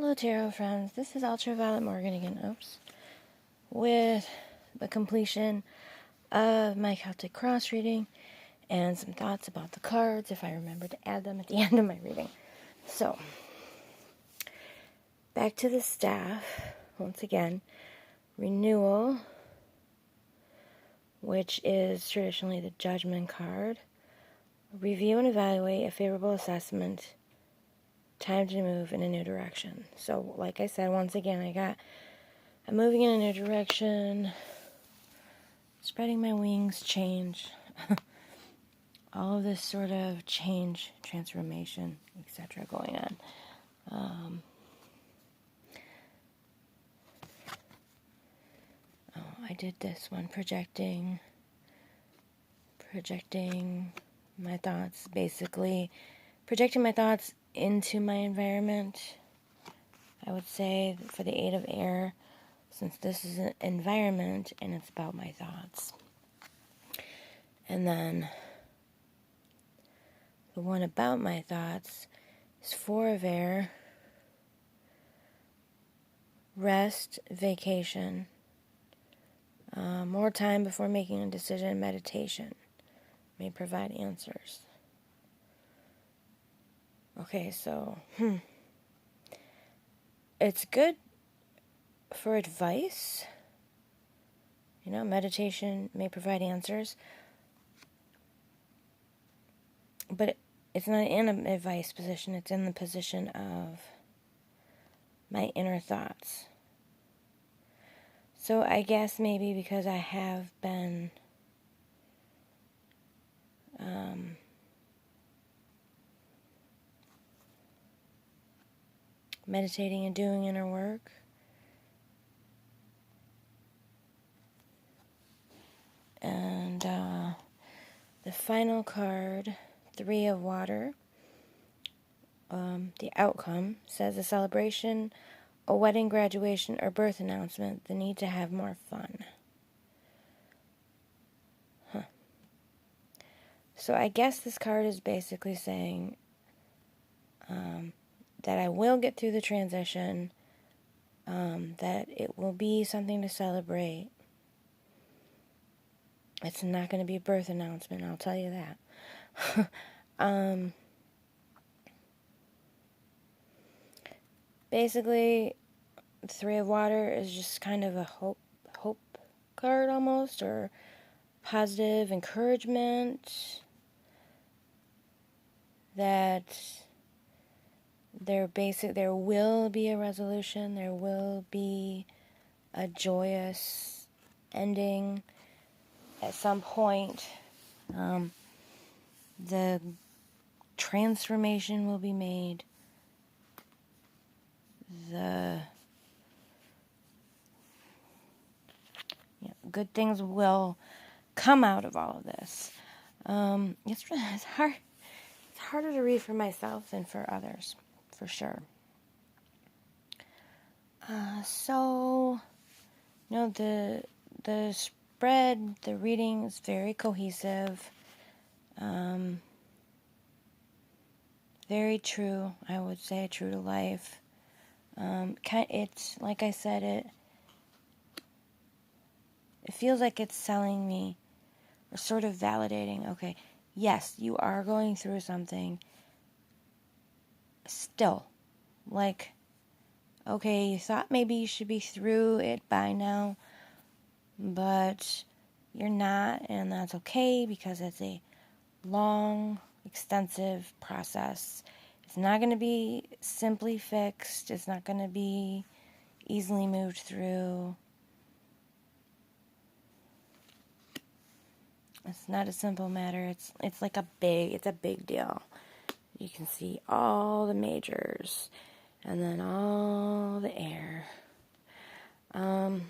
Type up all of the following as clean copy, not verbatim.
Hello Tarot friends, this is Ultraviolet Morgan again, with the completion of my Celtic cross reading and some thoughts about the cards, if I remember to add them at the end of my reading. So, back to the staff, once again, renewal, which is traditionally the judgment card, review and evaluate a favorable assessment, time to move in a new direction. So, like I said, once again, I'm moving in a new direction, spreading my wings, change, all of this sort of change, transformation, etc. going on. I did this one, projecting my thoughts, basically projecting my thoughts into my environment. I would say for the Eight of Air, since this is an environment and it's about my thoughts. And then the one about my thoughts is Four of Air, rest, vacation, more time before making a decision, meditation may provide answers. Okay, so, it's good for advice. Meditation may provide answers. But it's not in an advice position, it's in the position of my inner thoughts. So I guess maybe because I have been meditating and doing inner work, and the final card, Three of Water, the outcome says a celebration, a wedding, graduation, or birth announcement, the need to have more fun. So I guess this card is basically saying that I will get through the transition, that it will be something to celebrate. It's not going to be a birth announcement, I'll tell you that. Basically, Three of Water is just kind of a hope card almost, or positive encouragement that there will be a resolution, there will be a joyous ending at some point. The transformation will be made. Good things will come out of all of this. It's hard. It's harder to read for myself than for others, for sure. The spread, the reading is very cohesive. Very true, I would say, true to life. It's, like I said, it feels like it's telling me, or sort of validating, okay, yes, you are going through something still. Like, okay, you thought maybe you should be through it by now, but you're not, and that's okay, because it's a long, extensive process. It's not going to be simply fixed. It's not going to be easily moved through. It's not a simple matter. It's a big deal. You can see all the majors and then all the air. I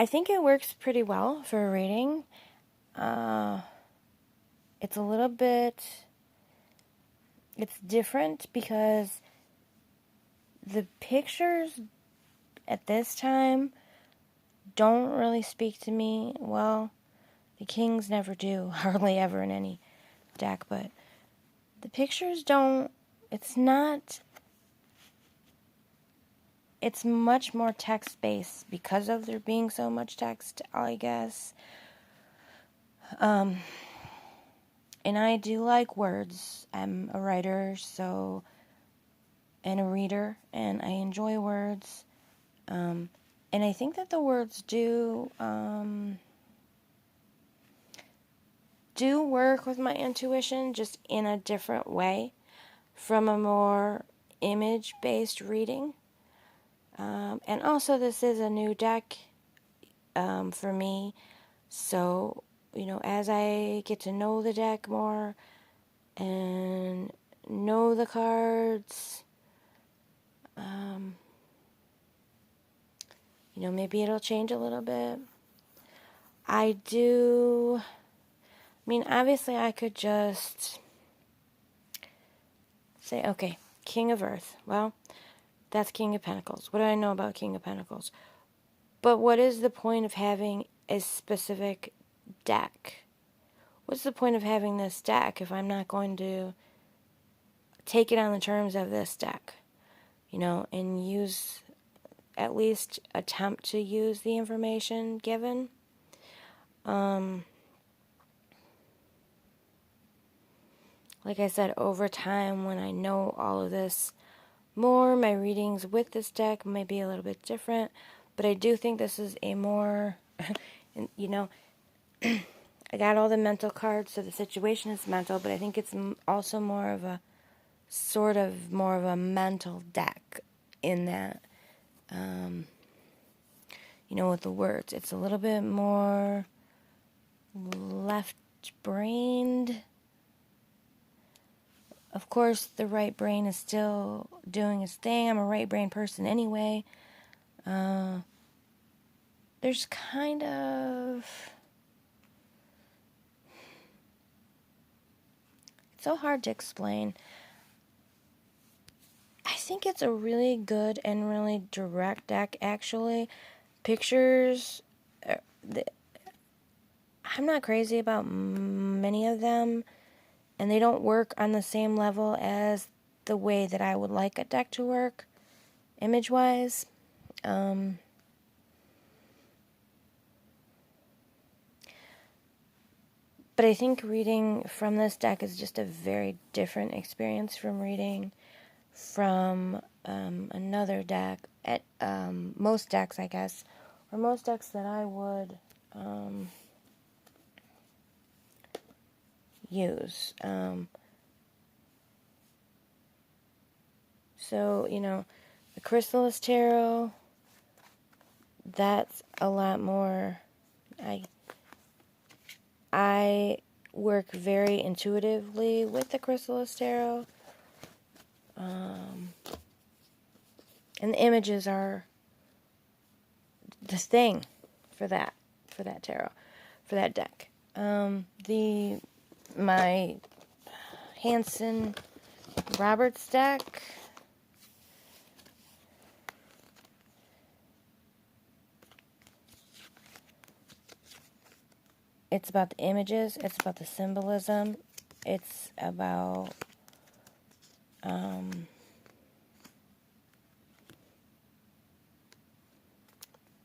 think it works pretty well for a reading. It's a little bit, it's different because the pictures at this time don't really speak to me. Well, the kings never do, hardly ever in any deck, but the pictures don't, it's not it's much more text-based because of there being so much text, I guess. And I do like words. I'm a writer, and a reader, and I enjoy words. And I think that the words do work with my intuition, just in a different way from a more image-based reading. And also, this is a new deck for me, so, as I get to know the deck more and know the cards, maybe it'll change a little bit. Obviously I could just say, okay, King of Earth. Well, that's King of Pentacles. What do I know about King of Pentacles? But what is the point of having a specific deck? What's the point of having this deck if I'm not going to take it on the terms of this deck? And at least attempt to use the information given. Like I said, over time, when I know all of this more, my readings with this deck might be a little bit different, but I do think this is a more, I got all the mental cards, so the situation is mental, but I think it's also more of a mental deck in that, with the words. It's a little bit more left-brained. Of course, the right brain is still doing its thing. I'm a right brain person anyway. There's kind of... It's so hard to explain. I think it's a really good and really direct deck, actually. Pictures... I'm not crazy about many of them, and they don't work on the same level as the way that I would like a deck to work, image-wise. But I think reading from this deck is just a very different experience from reading from another deck. At most decks, I guess, or most decks that I would use. So, the Chrysalis Tarot, that's a lot more... I work very intuitively with the Chrysalis Tarot. And the images are the thing for that tarot, for that deck. My Hanson Roberts deck, it's about the images, it's about the symbolism, it's about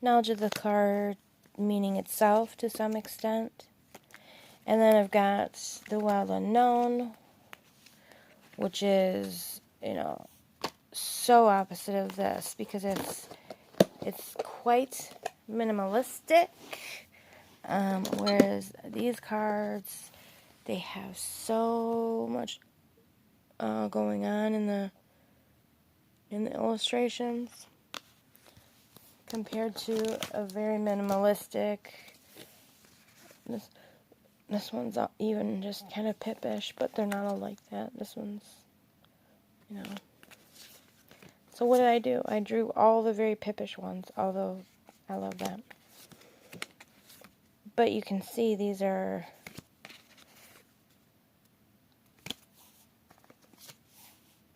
knowledge of the card meaning itself to some extent. And then I've got the Wild Unknown, which is, so opposite of this because it's quite minimalistic. Whereas these cards, they have so much going on in the illustrations compared to a very minimalistic. This one's even just kind of pippish, but they're not all like that. This one's, So what did I do? I drew all the very pippish ones, although I love that. But you can see these are...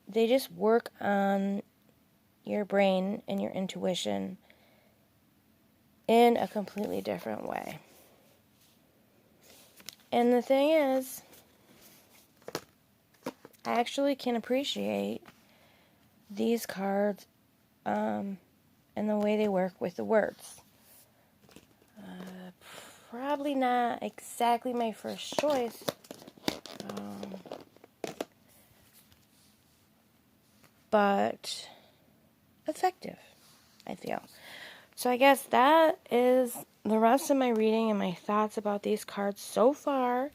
They just work on your brain and your intuition in a completely different way. And the thing is, I actually can appreciate these cards and the way they work with the words. Probably not exactly my first choice, but effective, I feel. So I guess that is the rest of my reading and my thoughts about these cards so far.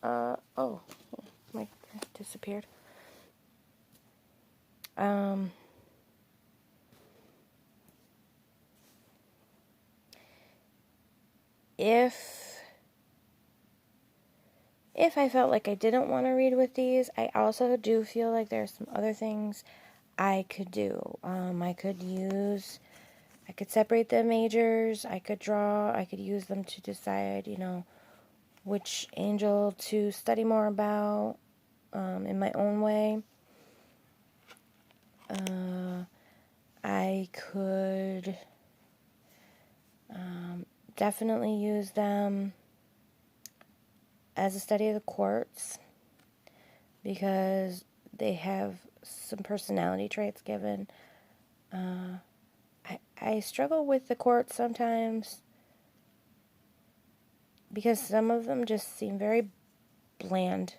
Oh, my disappeared. If I felt like I didn't want to read with these, I also do feel like there's some other things I could do. I could separate the majors, I could draw, I could use them to decide, which angel to study more about in my own way. I could definitely use them as a study of the quartz because they have some personality traits given. I struggle with the quartz sometimes because some of them just seem very bland.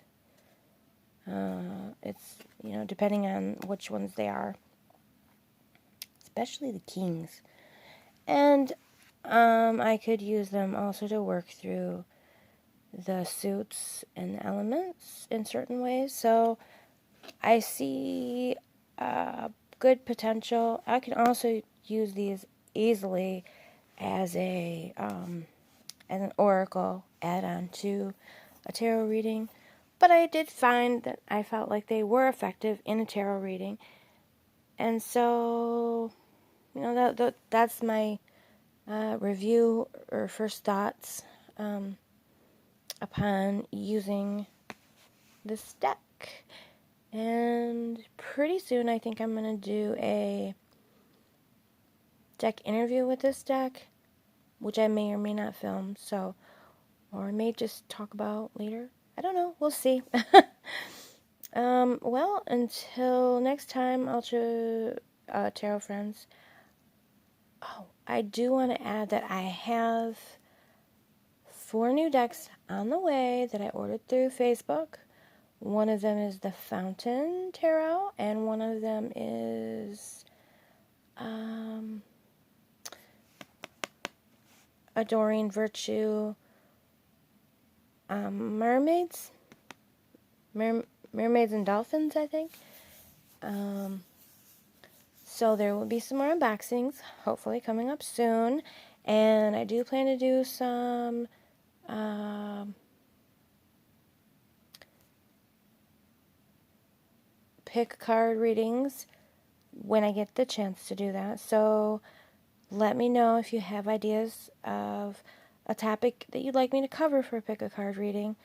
It's, depending on which ones they are, especially the kings. And I could use them also to work through the suits and the elements in certain ways. So I see good potential. I can also use these easily as an oracle add-on to a tarot reading. But I did find that I felt like they were effective in a tarot reading. And so, that's my review or first thoughts upon using this deck. And pretty soon I think I'm going to do a deck interview with this deck, which I may or may not film, or I may just talk about later. I don't know. We'll see. Well, until next time, tarot friends. Oh, I do want to add that I have 4 new decks on the way that I ordered through Facebook. One of them is the Fountain Tarot, and one of them is Adoring Virtue Mermaids. Mermaids and Dolphins, I think. So there will be some more unboxings, hopefully coming up soon. And I do plan to do some pick card readings when I get the chance to do that. So let me know if you have ideas of a topic that you'd like me to cover for a pick a card reading.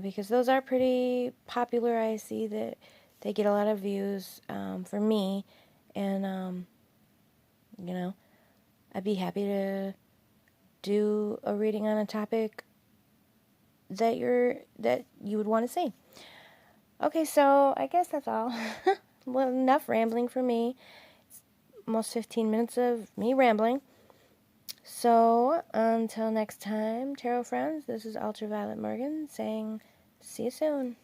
Because those are pretty popular. I see that they get a lot of views for me. And, I'd be happy to do a reading on a topic that you would want to see. Okay, so I guess that's all. Well, enough rambling for me. It's almost 15 minutes of me rambling. So, until next time, tarot friends, this is Ultraviolet Morgan saying, see you soon.